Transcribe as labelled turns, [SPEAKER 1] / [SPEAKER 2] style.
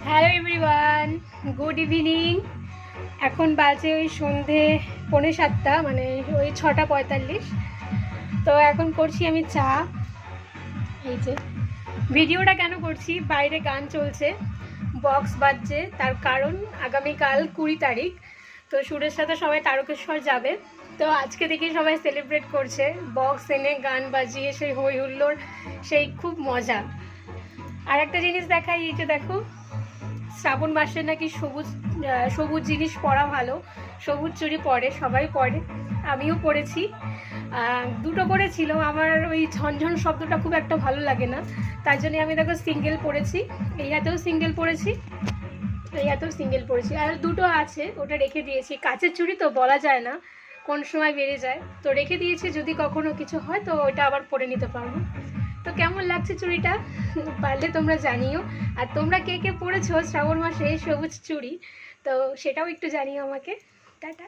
[SPEAKER 1] Hello everyone, good evening. এখন বাজে ওই সন্ধে 6:45, মানে ওই 6:45। তো এখন করছি আমি চা। এই যে ভিডিওটা কেন করছি, বাইরে গান চলছে, বক্স বাজছে। তার কারণ আগামীকাল 20 তারিখ, তো সুরের সাথে সবাই তারকেশ্বর যাবে। তো আজকে থেকে সবাই সেলিব্রেট করছে, বক্স এনে গান বাজিয়ে সেই হই হুল্লোড়, সেই খুব মজা। আর একটা জিনিস দেখাই, এই যে দেখো, শ্রাবণ মাসে নাকি সবুজ জিনিস পরা ভালো। সবুজ চুড়ি পরে, সবাই পরে, আমিও পরেছি। দুটো করেছিল, আমার ওই ঝনঝন শব্দটা খুব একটা ভালো লাগে না, তার জন্য আমি দেখো সিঙ্গেল পরেছি। এই হাতেও সিঙ্গেল পরেছি, এই হাতেও সিঙ্গেল পরেছি, আর দুটো আছে, ওটা রেখে দিয়েছি। কাচের চুড়ি তো বলা যায় না কোন সময় বেড়ে যায়, তো রেখে দিয়েছি, যদি কখনো কিছু হয় তো ওইটা আবার পরে নিতে পারবো। তো কেমন লাগছে চুড়িটা পারলে তোমরা জানিও। আর তোমরা কে কে পরেছো শ্রাবণ মাসে সবুজ চুড়ি, তো সেটাও একটু জানিও আমাকে। টাটা।